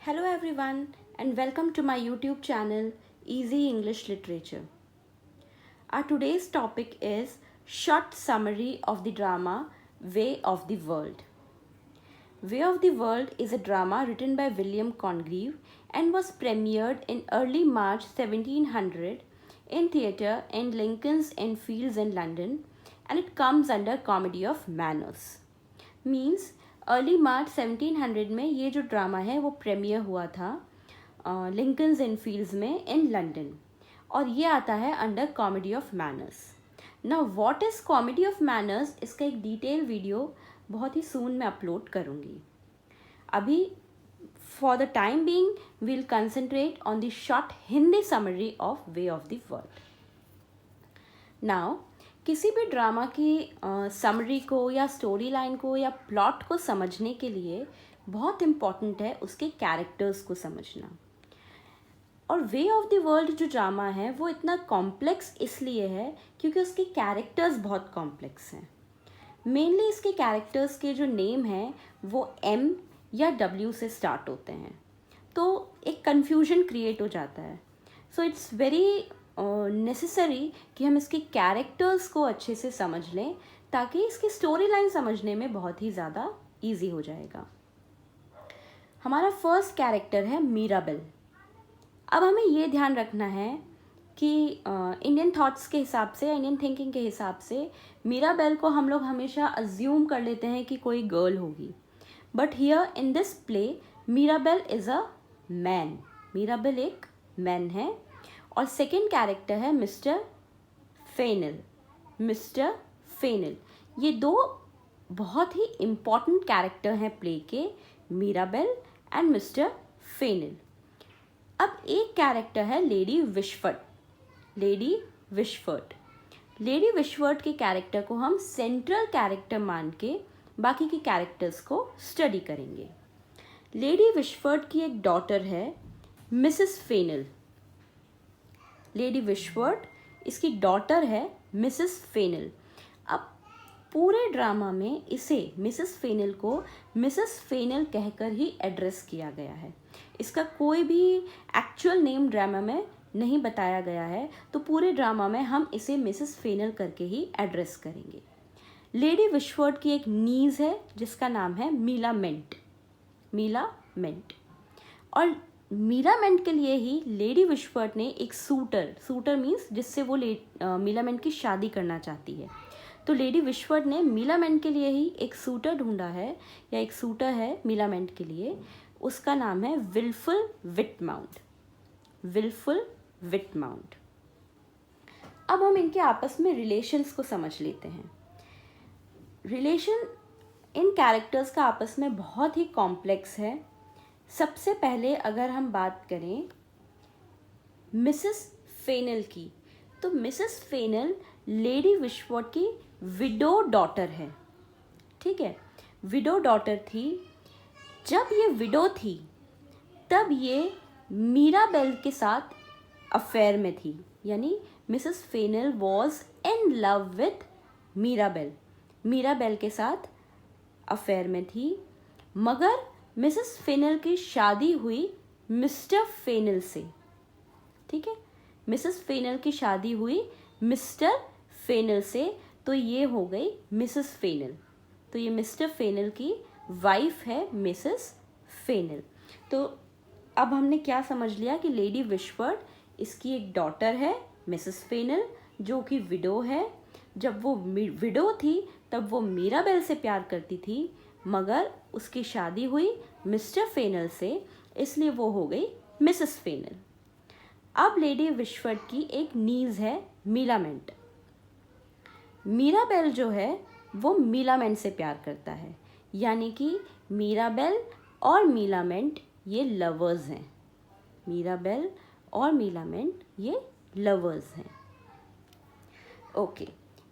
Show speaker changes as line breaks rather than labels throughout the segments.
Hello everyone and welcome to my YouTube channel Easy English Literature. Our today's topic is short summary of the drama Way of the World. Way of the World is a drama written by William Congreve and was premiered in early March 1700 in theatre in Lincoln's Inn Fields in London, and it comes under Comedy of Manners. Means early मार्च 1700 में ये जो drama है वो premiere हुआ था Lincoln's इन fields में in London, और ये आता है under comedy of manners. Now what is comedy of manners, इसका एक डिटेल वीडियो बहुत ही सून मैं अपलोड करूँगी. अभी for the time being we'll concentrate on the short Hindi summary of way of the world. Now किसी भी ड्रामा की समरी को या स्टोरी लाइन को या प्लॉट को समझने के लिए बहुत इम्पॉर्टेंट है उसके कैरेक्टर्स को समझना. और वे ऑफ द वर्ल्ड जो ड्रामा है वो इतना कॉम्प्लेक्स इसलिए है क्योंकि उसके कैरेक्टर्स बहुत कॉम्प्लेक्स हैं. मेनली इसके कैरेक्टर्स के जो नेम हैं वो M या W से स्टार्ट होते हैं, तो एक कन्फ्यूजन क्रिएट हो जाता है. सो इट्स वेरी नेसेसरी कि हम इसके कैरेक्टर्स को अच्छे से समझ लें ताकि इसकी स्टोरी लाइन समझने में बहुत ही ज़्यादा ईजी हो जाएगा. हमारा फर्स्ट कैरेक्टर है मीराबेल. अब हमें ये ध्यान रखना है कि इंडियन थॉट्स के हिसाब से, इंडियन थिंकिंग के हिसाब से मीराबेल को हम लोग हमेशा अज्यूम कर लेते हैं कि कोई गर्ल होगी, but here in this play Mirabel is a man. Mirabel एक मैन है. और सेकेंड कैरेक्टर है मिस्टर फेनल. मिस्टर फेनल, ये दो बहुत ही इम्पॉर्टेंट कैरेक्टर हैं प्ले के, मीराबेल एंड मिस्टर फेनल. अब एक कैरेक्टर है लेडी विशफर्ड. लेडी विशफर्ड, लेडी विशफर्ड के कैरेक्टर को हम सेंट्रल कैरेक्टर मान के बाकी के कैरेक्टर्स को स्टडी करेंगे. लेडी विशफर्ड की एक डॉटर है मिसेस फेनल. लेडी विशफर्ड, इसकी डॉटर है मिसेस फेनल. अब पूरे ड्रामा में इसे, मिसेस फेनल को मिसेस फेनल कहकर ही एड्रेस किया गया है. इसका कोई भी एक्चुअल नेम ड्रामा में नहीं बताया गया है, तो पूरे ड्रामा में हम इसे मिसेस फेनल करके ही एड्रेस करेंगे. लेडी विशफर्ड की एक नीज है जिसका नाम है मीलामेंट. मीलामेंट, और मीलामेंट के लिए ही लेडी विशफर्ड ने एक सूटर मीन्स जिससे वो मीलामेंट की शादी करना चाहती है. तो लेडी विशफर्ड ने मीलामेंट के लिए ही एक सूटर ढूंढा है, या एक सूटर है मीलामेंट के लिए. उसका नाम है विल्फुल विटमाउंट. विल्फुल विटमाउंट. अब हम इनके आपस में रिलेशंस को समझ लेते हैं. रिलेशन इन कैरेक्टर्स का आपस में बहुत ही कॉम्प्लेक्स है. सबसे पहले अगर हम बात करें मिसेस फेनल की, तो मिसेस फेनल लेडी विशफर्ड की विडो डॉटर है. ठीक है, विडो डॉटर थी. जब ये विडो थी तब ये मीराबेल के साथ अफेयर में थी, यानी Mrs Fainall was in love with Mirabell. Mirabell के साथ अफेयर में थी. मगर मिसेस फेनल की शादी हुई मिस्टर फेनल से. ठीक है, मिसेस फेनल की शादी हुई मिस्टर फेनल से, तो ये हो गई मिसेस फेनल. तो ये मिस्टर फेनल की वाइफ है मिसेस फेनल. तो अब हमने क्या समझ लिया कि लेडी विशफर्ड, इसकी एक डॉटर है मिसेस फेनल जो कि विडो है. जब वो विडो थी तब वो मीराबेल से प्यार करती थी, मगर उसकी शादी हुई मिस्टर फेनल से, इसलिए वो हो गई मिसेस फेनल. अब लेडी विशफर्ड की एक नीज है मीलामेंट. मीराबेल जो है वो मीलामेंट से प्यार करता है, यानी कि मीराबेल और मीलामेंट ये लवर्स हैं. मीराबेल और मीलामेंट ये लवर्स हैं. ओके,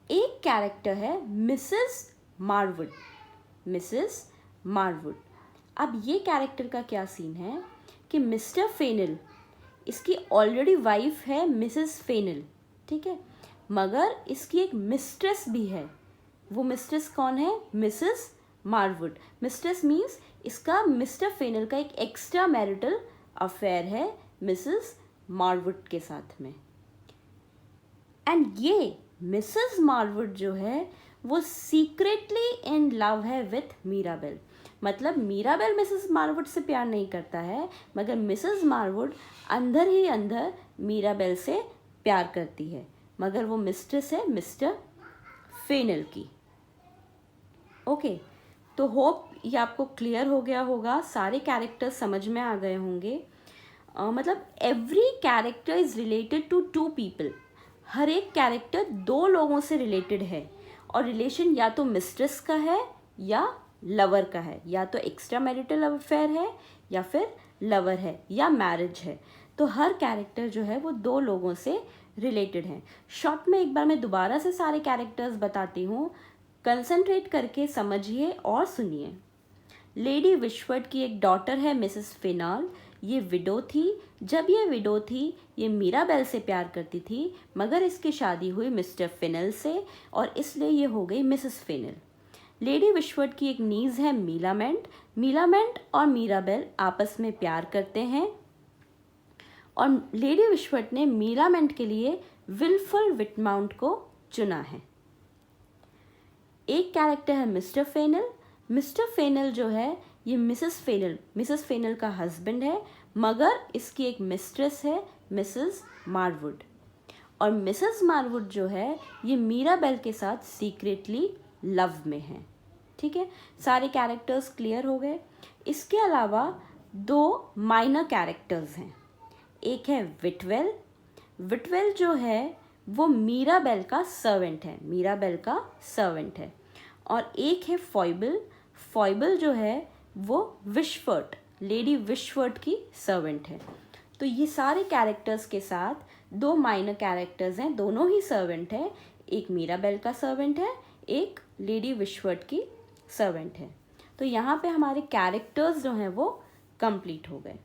एक कैरेक्टर है मिसेस मारवुड. मिसेस मारवुड. अब ये कैरेक्टर का क्या सीन है कि मिस्टर फेनल, इसकी ऑलरेडी वाइफ है मिसेस फेनल. ठीक है, मगर इसकी एक मिस्ट्रेस भी है. वो मिस्ट्रेस कौन है? मिसेस मारवुड। मिस्ट्रेस मीन्स इसका मिस्टर फेनल का एक एक्स्ट्रा मैरिटल अफेयर है मिसेस मारवुड के साथ में। एंड ये मिसेस मारवुड जो है वो सीक्रेटली इन लव है विथ मीराबेल। मतलब मीराबेल मिसेस मारवुड से प्यार नहीं करता है, मगर मिसेस मारवुड अंदर ही अंदर मीराबेल से प्यार करती है, मगर वो मिस्ट्रेस है मिस्टर फेनल की। ओके, तो होप ये आपको क्लियर हो गया होगा, सारे कैरेक्टर्स समझ में आ गए होंगे। मतलब every character is related to two people. हर एक कैरेक्टर दो लोगों से रिलेटेड है, और रिलेशन या तो मिस्ट्रेस का है या लवर का है, या तो एक्स्ट्रा मैरिटल अफेयर है या फिर लवर है या मैरिज है। तो हर कैरेक्टर जो है वो दो लोगों से रिलेटेड है। शॉर्ट में एक बार मैं दोबारा से सारे कैरेक्टर्स बताती हूँ, कंसंट्रेट करके समझिए और सुनिए। लेडी विशवर्ड की एक डॉटर है मिसेस फेनल। ये विडो थी। जब ये विडो थी ये मीराबेल से प्यार करती थी, मगर इसकी शादी हुई मिस्टर फेनल से और इसलिए ये हो गई मिसेस फेनल। लेडी विशवर्ड की एक नीज है मीलामेंट। मीलामेंट और मीराबेल आपस में प्यार करते हैं और लेडी विशवर्ड ने मीलामेंट के लिए विल्फुल विटमाउंट को चुना है। एक कैरेक्टर है मिस्टर फेनल। मिस्टर फेनल जो है ये मिसेस फेनल का हस्बैंड है, मगर इसकी एक मिस्ट्रेस है मिसेस मारवुड। और मिसेस मारवुड जो है ये मीराबेल के साथ सीक्रेटली लव में है। ठीक है, सारे कैरेक्टर्स क्लियर हो गए। इसके अलावा दो माइनर कैरेक्टर्स हैं। एक है विटवेल। विटवेल जो है वो मीराबेल का सर्वेंट है। और एक है फॉइबल। फॉइबल जो है वो विशवर्ड, लेडी विशवर्ड की सर्वेंट है। तो ये सारे कैरेक्टर्स के साथ दो माइनर कैरेक्टर्स हैं, दोनों ही सर्वेंट है। एक मीराबेल का सर्वेंट है, एक लेडी विशवर्ड की सर्वेंट है। तो यहाँ पे हमारे कैरेक्टर्स जो हैं वो कंप्लीट हो गए।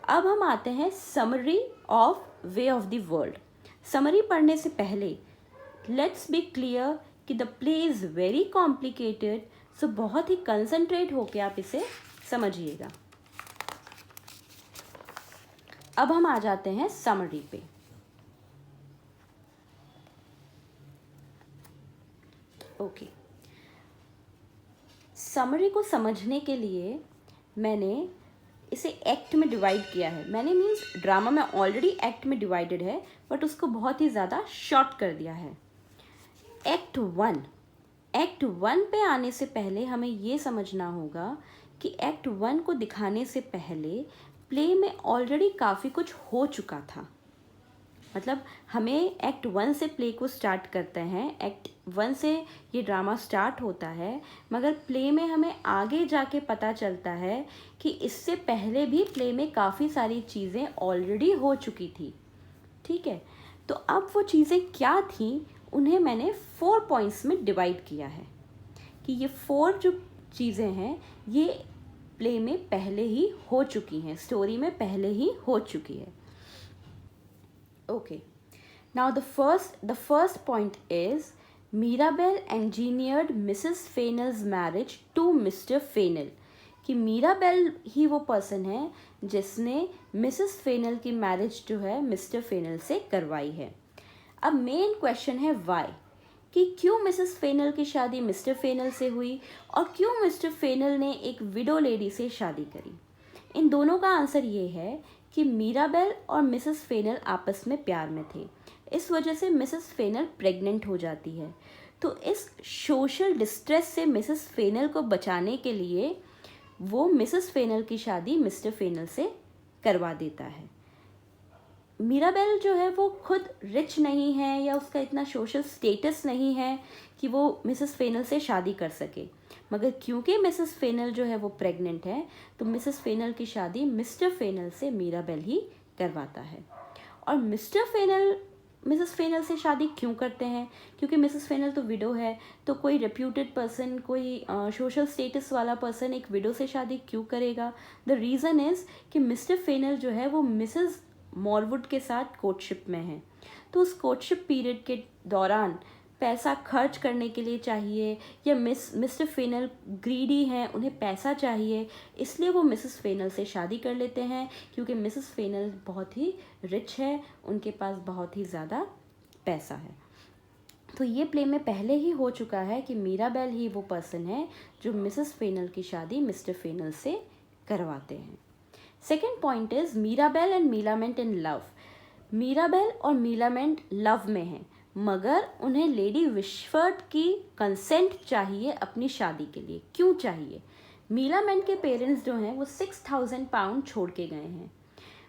अब हम आते हैं summary of way of the World. Summary पढ़ने से पहले लेट्स बी क्लियर कि the play is very complicated, so बहुत ही कंसंट्रेट होके आप इसे समझिएगा। अब हम आ जाते हैं समरी पे। ओके, समरी को समझने के लिए मैंने इसे एक्ट में डिवाइड किया है। मैंने मीन्स ड्रामा में ऑलरेडी एक्ट में डिवाइडेड है, बट उसको बहुत ही ज़्यादा शॉर्ट कर दिया है। एक्ट वन पे आने से पहले हमें ये समझना होगा कि एक्ट वन को दिखाने से पहले प्ले में ऑलरेडी काफ़ी कुछ हो चुका था। मतलब हमें एक्ट वन से प्ले को स्टार्ट करते हैं, एक्ट वन से ये ड्रामा स्टार्ट होता है, मगर प्ले में हमें आगे जाके पता चलता है कि इससे पहले भी प्ले में काफ़ी सारी चीज़ें ऑलरेडी हो चुकी थी। ठीक है, तो अब वो चीज़ें क्या थी उन्हें मैंने 4 पॉइंट्स में डिवाइड किया है कि ये 4 जो चीज़ें हैं ये प्ले में पहले ही हो चुकी हैं, स्टोरी में पहले ही हो चुकी है। Okay, now the first point is Mirabel engineered Mrs. Fennel's marriage to Mr. Fennel। कि मीराबेल ही वो पर्सन है जिसने मिसेस फेनल की मैरिज जो है मिस्टर फेनल से करवाई है। अब मेन क्वेश्चन है वाई, कि क्यों मिसेस फेनल की शादी मिस्टर फेनल से हुई और क्यों मिस्टर फेनल ने एक विडो लेडी से शादी करी। इन दोनों का आंसर ये है कि मीराबेल और मिसेस फेनल आपस में प्यार में थे, इस वजह से मिसेस फेनल प्रेग्नेंट हो जाती है। तो इस सोशल डिस्ट्रेस से मिसेस फेनल को बचाने के लिए वो मिसेस फेनल की शादी मिस्टर फेनल से करवा देता है। मीराबेल जो है वो खुद रिच नहीं है या उसका इतना सोशल स्टेटस नहीं है कि वो मिसेस फेनल से शादी कर सके, मगर क्योंकि मिसेस फेनल जो है वो प्रेग्नेंट है तो मिसेस फेनल की शादी मिस्टर फेनल से मीराबेल ही करवाता है। और मिस्टर फेनल मिसेस फेनल से शादी क्यों करते हैं, क्योंकि मिसेस फेनल तो विडो है, तो कोई रेप्यूटेड पर्सन, कोई सोशल स्टेटस वाला पर्सन एक विडो से शादी क्यों करेगा। द रीज़न इज़ कि मिस्टर फेनल जो है वो मिसेस मॉरवुड के साथ कोर्टशिप में है, तो उस कोर्टशिप पीरियड के दौरान पैसा खर्च करने के लिए चाहिए, या मिस्टर फेनल ग्रीडी हैं, उन्हें पैसा चाहिए, इसलिए वो मिसेस फेनल से शादी कर लेते हैं, क्योंकि मिसेस फेनल बहुत ही रिच है, उनके पास बहुत ही ज़्यादा पैसा है। तो ये प्ले में पहले ही हो चुका है कि मीराबेल ही वो पर्सन है जो मिसेस फेनल की शादी मिस्टर फेनल से करवाते हैं। Second point is Mirabell and Millamant in love. Mirabell और मीलामेंट लव में हैं, मगर उन्हें लेडी विशफर्ट की कंसेंट चाहिए अपनी शादी के लिए। क्यों चाहिए? मीलामेंट के पेरेंट्स जो हैं वो 6000 पाउंड छोड़ के गए हैं,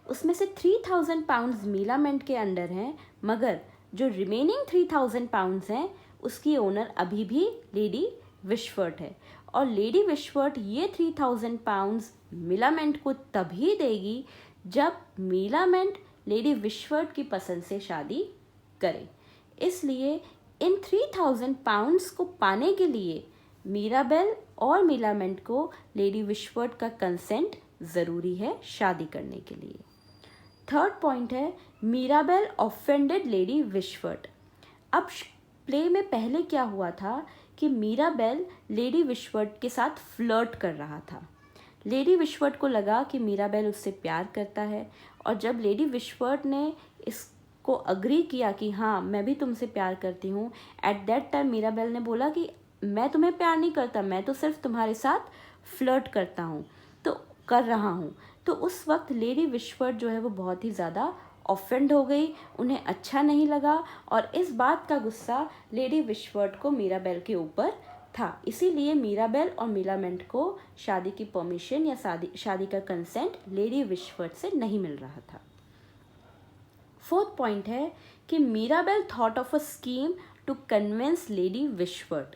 उसमें से 3000 पाउंड्स मीलामेंट के अंडर हैं, मगर जो रिमेनिंग 3000 पाउंड्स हैं उसकी ओनर अभी भी लेडी विशफर्ट है, और लेडी विशफर्ट ये 3000 पाउंड्स मीलामेंट को तभी देगी जब मीलामेंट लेडी विशफर्ट की पसंद से शादी करे। इसलिए इन 3000 पाउंड्स को पाने के लिए मीराबेल और मीलामेंट को लेडी विशफर्ट का कंसेंट ज़रूरी है शादी करने के लिए। थर्ड पॉइंट है मीराबेल ऑफेंडेड लेडी विशफर्ट। अब प्ले में पहले क्या हुआ था कि मीराबेल लेडी विशफर्ट के साथ फ्लर्ट कर रहा था। लेडी विशफर्ट को लगा कि मीराबेल उससे प्यार करता है, और जब लेडी विशफर्ट ने इसको अग्री किया कि हाँ मैं भी तुमसे प्यार करती हूँ, एट दैट टाइम मीराबेल ने बोला कि मैं तुम्हें प्यार नहीं करता, मैं तो सिर्फ तुम्हारे साथ फ्लर्ट करता हूँ, तो कर रहा हूँ। तो उस वक्त लेडी विशफर्ट जो है वो बहुत ही ज़्यादा ऑफेंड हो गई, उन्हें अच्छा नहीं लगा, और इस बात का गुस्सा लेडी विशफर्ट को मीराबेल के ऊपर था। इसीलिए मीराबेल और मीलामेंट को शादी की परमिशन या शादी का कंसेंट लेडी विशफर्ट से नहीं मिल रहा था। फोर्थ पॉइंट है कि Mirabell thought of a scheme to convince Lady Wishfort.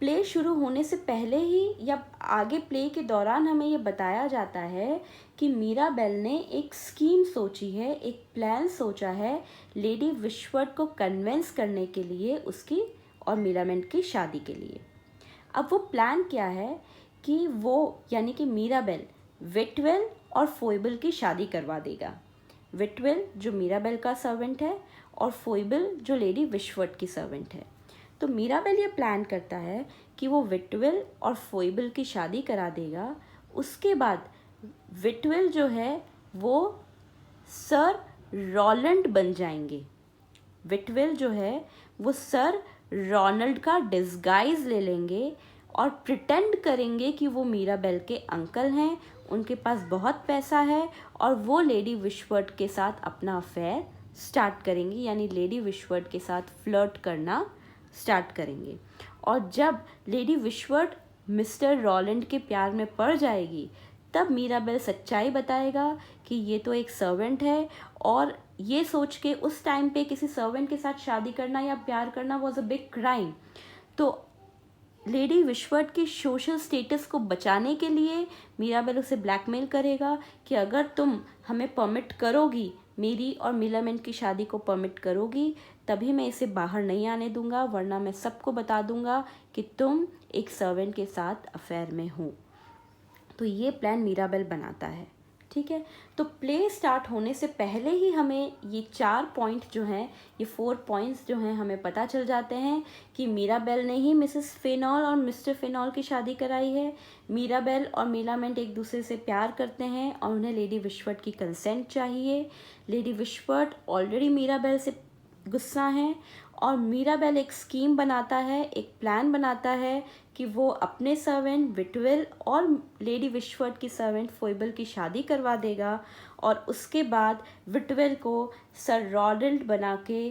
प्ले शुरू होने से पहले ही या आगे प्ले के दौरान हमें ये बताया जाता है कि मीराबेल ने एक स्कीम सोची है, एक प्लान सोचा है लेडी विशफर्ट को कन्विंस करने के लिए, उसकी और मीलामेंट की शादी के लिए। अब वो प्लान क्या है कि वो यानी कि मीराबेल विटवेल और फोइबल की शादी करवा देगा। विटवेल जो मीराबेल का सर्वेंट है और फोइबल जो लेडी विशफर्ट की सर्वेंट है। तो मीराबेल ये प्लान करता है कि वो विटवेल और फोइबल की शादी करा देगा। उसके बाद विटवेल जो है वो सर रॉलैंड बन जाएंगे। विटवेल जो है वो सर रॉनल्ड का डिस्गाइज ले लेंगे और प्रिटेंड करेंगे कि वो मीराबेल के अंकल हैं, उनके पास बहुत पैसा है, और वो लेडी विशफर्ट के साथ अपना अफेयर स्टार्ट करेंगे, यानी लेडी विशफर्ट के साथ फ्लर्ट करना स्टार्ट करेंगे। और जब लेडी विशफर्ट मिस्टर रॉलैंड के प्यार में पड़ जाएगी, तब मीराबेल सच्चाई बताएगा कि ये तो एक सर्वेंट है, और ये सोच के उस टाइम पे किसी सर्वेंट के साथ शादी करना या प्यार करना वॉज अ बिग क्राइम। तो लेडी विशफर्ट की सोशल स्टेटस को बचाने के लिए मीराबेल उसे ब्लैकमेल करेगा कि अगर तुम हमें परमिट करोगी, मेरी और मीलामेंट की शादी को परमिट करोगी, तभी मैं इसे बाहर नहीं आने दूंगा, वरना मैं सबको बता दूंगा कि तुम एक सर्वेंट के साथ अफेयर में हो। तो ये प्लान मीराबेल बनाता है। ठीक है, तो प्ले स्टार्ट होने से पहले ही हमें ये 4 पॉइंट जो हैं, ये 4 पॉइंट्स जो हैं हमें पता चल जाते हैं कि मीराबेल ने ही मिसेस फेनॉल और मिस्टर फेनॉल की शादी कराई है। मीराबेल और मीलामेंट एक दूसरे से प्यार करते हैं और उन्हें लेडी विशफर्ट की कंसेंट चाहिए। लेडी विशफर्ट ऑलरेडी मीराबेल से गुस्सा हैं, और मीराबेल एक स्कीम बनाता है, एक प्लान बनाता है कि वो अपने सर्वेंट विटवेल और लेडी विशफर्ट की सर्वेंट फोइबल की शादी करवा देगा, और उसके बाद विटवेल को सर रॉनल्ड बना के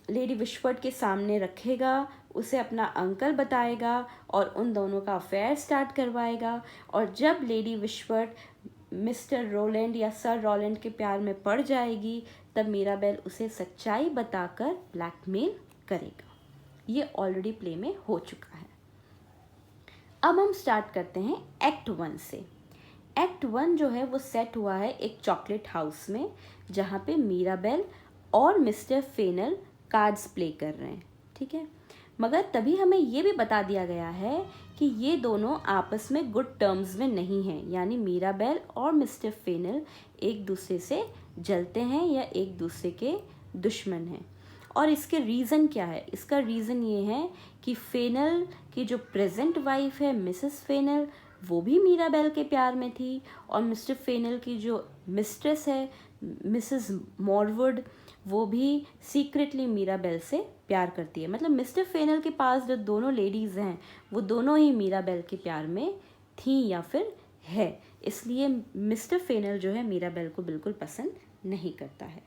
लेडी विशफर्ट के सामने रखेगा, उसे अपना अंकल बताएगा और उन दोनों का अफेयर स्टार्ट करवाएगा। और जब लेडी विशफर्ट मिस्टर रोलैंड या सर रॉलैंड के प्यार में पड़ जाएगी, तब मीराबेल उसे सच्चाई बताकर ब्लैकमेल करेगा। ये ऑलरेडी प्ले में हो चुका है। अब हम स्टार्ट करते हैं एक्ट 1 से। एक्ट 1 जो है वो सेट हुआ है एक चॉकलेट हाउस में, जहाँ पे मीराबेल और मिस्टर फेनल कार्ड्स प्ले कर रहे हैं। ठीक है, मगर तभी हमें ये भी बता दिया गया है कि ये दोनों आपस में गुड टर्म्स में नहीं हैं, यानी मीराबेल और मिस्टर फेनल एक दूसरे से जलते हैं या एक दूसरे के दुश्मन हैं। और इसके रीज़न क्या है? इसका रीज़न ये है कि फेनल की जो प्रेजेंट वाइफ है मिसेस फेनल, वो भी मीराबेल के प्यार में थी, और मिस्टर फेनल की जो मिस्ट्रेस है मिसेस मॉरवुड, वो भी सीक्रेटली मीराबेल से प्यार करती है। मतलब मिस्टर फेनल के पास जो दोनों लेडीज़ हैं वो दोनों ही मीराबेल के प्यार में थी या फिर है, इसलिए मिस्टर फेनल जो है मीराबेल को बिल्कुल पसंद नहीं करता है।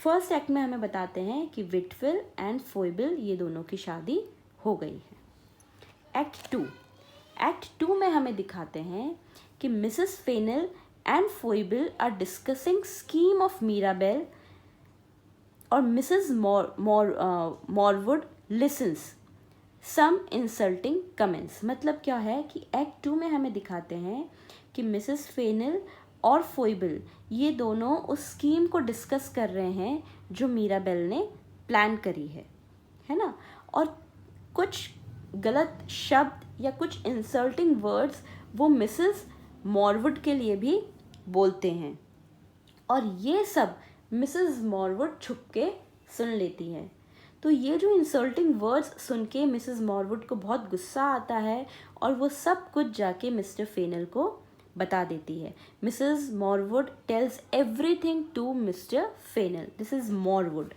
फर्स्ट एक्ट में हमें बताते हैं कि विटफिल एंड फोइबल ये दोनों की शादी हो गई है। एक्ट टू में हमें दिखाते हैं कि Mrs Fainall and Foible are discussing scheme of Mirabell और Mrs Marwood listens some insulting comments. मतलब क्या है कि एक्ट टू में हमें दिखाते हैं कि मिसेस फेनल और फोइबल ये दोनों उस स्कीम को डिस्कस कर रहे हैं जो मीराबेल ने प्लान करी है ना, और कुछ गलत शब्द या कुछ इंसल्टिंग वर्ड्स वो मिसेस मॉरवुड के लिए भी बोलते हैं, और ये सब मिसेस मॉरवुड छुप के सुन लेती है। तो ये जो इंसल्टिंग वर्ड्स सुन के मिसेस मॉरवुड को बहुत गुस्सा आता है और वो सब कुछ जाके मिस्टर फेनल को बता देती है। Mrs Marwood tells everything to Mr Fainall. This is Marwood.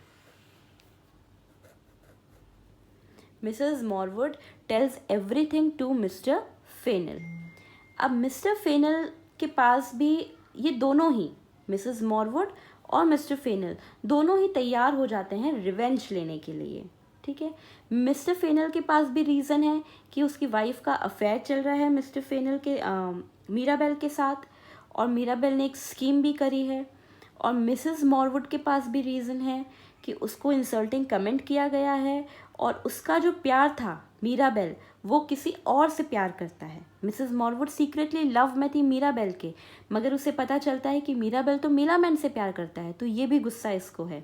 Mrs Marwood tells everything to Mr Fainall. अब मिस्टर फेनल के पास भी ये दोनों ही, मिसेस मॉरवुड और मिस्टर फेनल दोनों ही तैयार हो जाते हैं रिवेंज लेने के लिए। ठीक है, मिस्टर फेनल के पास भी रीज़न है कि उसकी वाइफ का अफेयर चल रहा है मिस्टर फेनल के मीराबेल के साथ, और मीराबेल ने एक स्कीम भी करी है। और मिसेस मॉरवुड के पास भी रीज़न है कि उसको इंसल्टिंग कमेंट किया गया है, और उसका जो प्यार था मीराबेल वो किसी और से प्यार करता है। मिसेस मॉरवुड सीक्रेटली लव में थी मीराबेल के, मगर उसे पता चलता है कि मीराबेल तो मीलामैन से प्यार करता है, तो ये भी गुस्सा इसको है।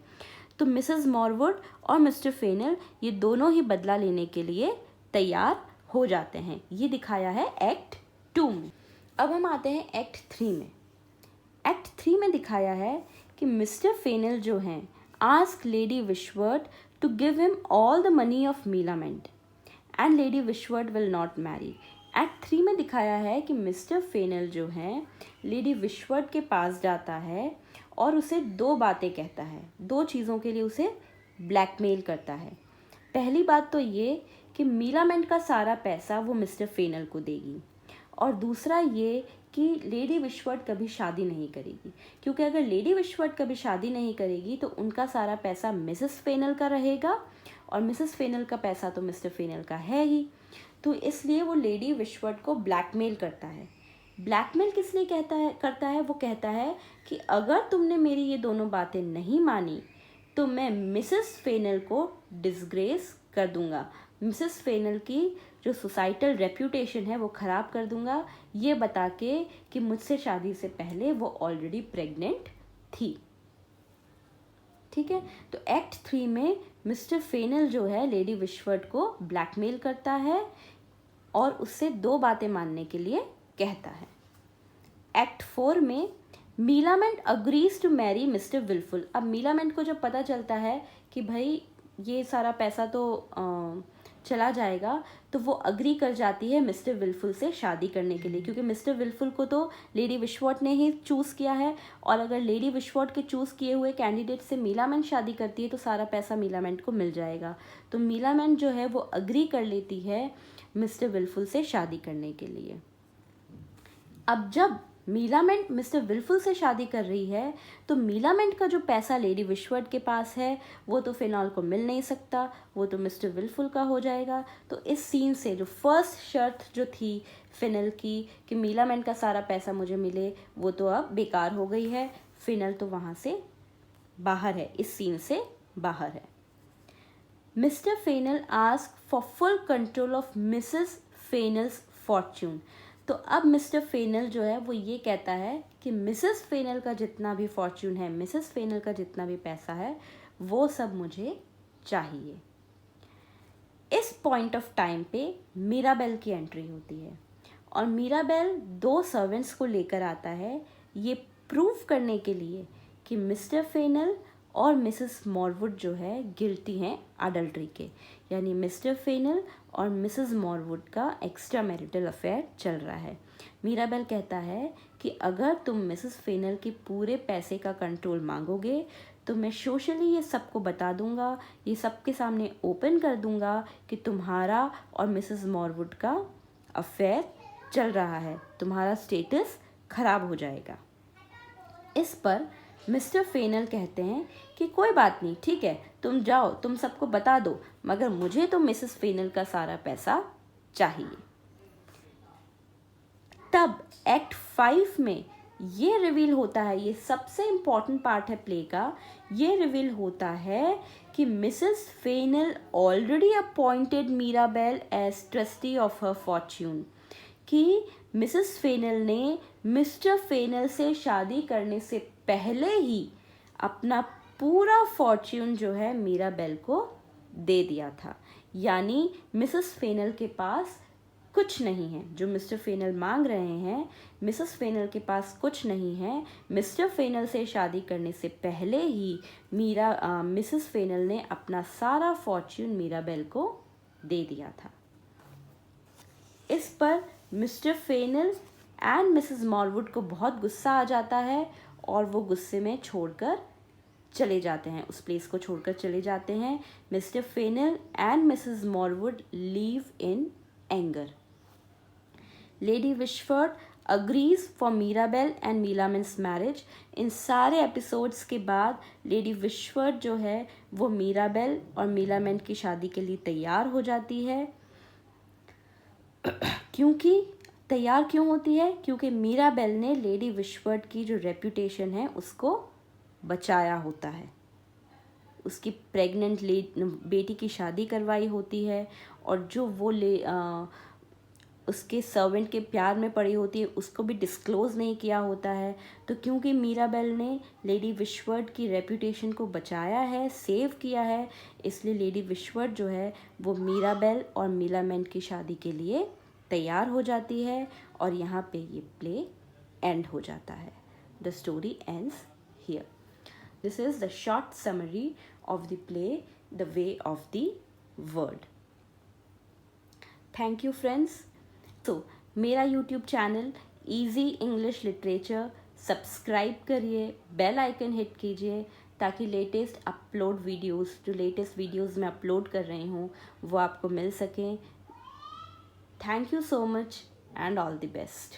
तो मिसेस मॉरवुड और मिस्टर फेनल ये दोनों ही बदला लेने के लिए तैयार हो जाते हैं। ये दिखाया है एक्ट 2 में। अब हम आते हैं एक्ट 3 में। एक्ट 3 में दिखाया है कि मिस्टर फेनल जो हैं ask Lady Wishfort to give him all the money of Millamant and Lady Wishfort will not marry. Act 3 में दिखाया है कि मिस्टर फेनल जो हैं लेडी विशवर्ट के पास जाता है और उसे 2 बातें कहता है, 2 चीज़ों के लिए उसे ब्लैकमेल करता है। पहली बात तो ये कि मीलामेंट का सारा पैसा वो मिस्टर फेनल को देगी, और दूसरा ये कि लेडी विशवर्ट कभी शादी नहीं करेगी, क्योंकि अगर लेडी विशवर्ट कभी शादी नहीं करेगी तो उनका सारा पैसा मिसेस फेनल का रहेगा, और मिसेस फेनल का पैसा तो मिस्टर फेनल का है ही। तो इसलिए वो लेडी विशवर्ट को ब्लैकमेल करता है। ब्लैकमेल किस लिए करता है? वो कहता है कि अगर तुमने मेरी ये दोनों बातें नहीं मानी तो मैं मिसेस फेनल को डिसग्रेस कर दूंगा, मिसेस फेनल की जो सोसाइटल रेप्यूटेशन है वो ख़राब कर दूंगा, ये बता के कि मुझसे शादी से पहले वो ऑलरेडी प्रेग्नेंट थी। ठीक है, तो एक्ट 3 में मिस्टर फेनल जो है लेडी विशवर्ट को ब्लैकमेल करता है और उससे 2 बातें मानने के लिए कहता है। एक्ट 4 में मीलामेंट अग्रीज टू मैरी मिस्टर विल्फुल। अब मीलामेंट को जब पता चलता है कि भाई ये सारा पैसा तो चला जाएगा, तो वो अग्री कर जाती है मिस्टर विल्फुल से शादी करने के लिए, क्योंकि मिस्टर विल्फुल को तो लेडी विशवर्ट ने ही चूज़ किया है, और अगर लेडी विशवर्ट के चूज़ किए हुए कैंडिडेट से मीलामेंट शादी करती है तो सारा पैसा मीलामेंट को मिल जाएगा। तो मीलामेंट जो है वो अग्री कर लेती है मिस्टर विल्फुल से शादी करने के लिए। अब जब मीलामेंट मिस्टर विल्फुल से शादी कर रही है तो मीलामेंट का जो पैसा लेडी विशवर्ट के पास है वो तो फिलहाल को मिल नहीं सकता, वो तो मिस्टर विल्फुल का हो जाएगा। तो इस सीन से जो फर्स्ट शर्त जो थी फिनल की कि मीलामेंट का सारा पैसा मुझे मिले, वो तो अब बेकार हो गई है। फिनल तो वहाँ से बाहर है, इस सीन से बाहर है। Mr Fainall ask for full control of Mrs Fainall's fortune. तो अब मिस्टर फेनल जो है वो ये कहता है कि मिसेस फेनल का जितना भी फॉर्च्यून है, मिसेस फेनल का जितना भी पैसा है, वो सब मुझे चाहिए। इस पॉइंट ऑफ टाइम पे मीराबेल की एंट्री होती है, और मीराबेल 2 सर्वेंट्स को लेकर आता है ये प्रूव करने के लिए कि मिस्टर फेनल और मिसेस मॉरवुड जो है गिल्टी हैं अडल्ट्री के, यानी मिस्टर फेनल और मिसेस मॉरवुड का एक्स्ट्रा मैरिटल अफेयर चल रहा है। मीराबेल कहता है कि अगर तुम मिसेस फेनल के पूरे पैसे का कंट्रोल मांगोगे तो मैं सोशली ये सबको बता दूंगा, ये सबके सामने ओपन कर दूंगा कि तुम्हारा और मिसेस मॉरवुड का अफेयर चल रहा है, तुम्हारा स्टेटस खराब हो जाएगा। इस पर मिस्टर फेनल कहते हैं कि कोई बात नहीं, ठीक है, तुम जाओ, तुम सबको बता दो, मगर मुझे तो मिसेस फेनल का सारा पैसा चाहिए। तब एक्ट 5 में ये रिवील होता है, ये सबसे इम्पॉर्टेंट पार्ट है प्ले का, ये रिवील होता है कि Mrs Fainall already appointed Mirabell as trustee of her fortune, कि मिसेस फेनल ने मिस्टर फेनल से शादी करने से पहले ही अपना पूरा फॉर्च्यून जो है मीराबेल को दे दिया था। यानी मिसेस फेनल के पास कुछ नहीं है, जो मिस्टर फेनल मांग रहे हैं मिसेस फेनल के पास कुछ नहीं है। मिस्टर फेनल से शादी करने से पहले ही मिसेस फेनल ने अपना सारा फॉर्च्यून मीराबेल को दे दिया था। इस पर मिस्टर फेनल एंड मिसेस मॉरवुड को बहुत गुस्सा आ जाता है और वो गुस्से में छोड़कर चले जाते हैं, उस प्लेस को छोड़कर चले जाते हैं। Mr Fainall and Mrs Marwood leave in anger. Lady Wishfort agrees for Mirabell and Millamant's marriage. इन सारे एपिसोड्स के बाद लेडी विशफर्ड जो है वो मीराबेल और मीलामेंट की शादी के लिए तैयार हो जाती है। तैयार क्यों होती है? क्योंकि मीराबेल ने लेडी विशफर्ड की जो रेपुटेशन है उसको बचाया होता है। उसकी प्रेग्नेंट बेटी की शादी करवाई होती है और जो वो उसके सर्वेंट के प्यार में पड़ी होती है उसको भी डिस्क्लोज़ नहीं किया होता है। तो क्योंकि मीराबेल ने लेडी विशफर्ड की रेपुटेशन को बचाया है, सेव किया है, इसलिए लेडी विशफर्ड जो है वो मीराबेल और मीलामेंट की शादी के लिए तैयार हो जाती है और यहाँ पे ये प्ले एंड हो जाता है। The story ends here. This is the short summary of the play the way of the word. Thank you friends. तो मेरा YouTube channel easy English literature subscribe करिए, बेल आइकन हिट कीजिए ताकि latest latest videos मैं upload कर रही हूँ वो आपको मिल सकें। Thank you so much and all the best.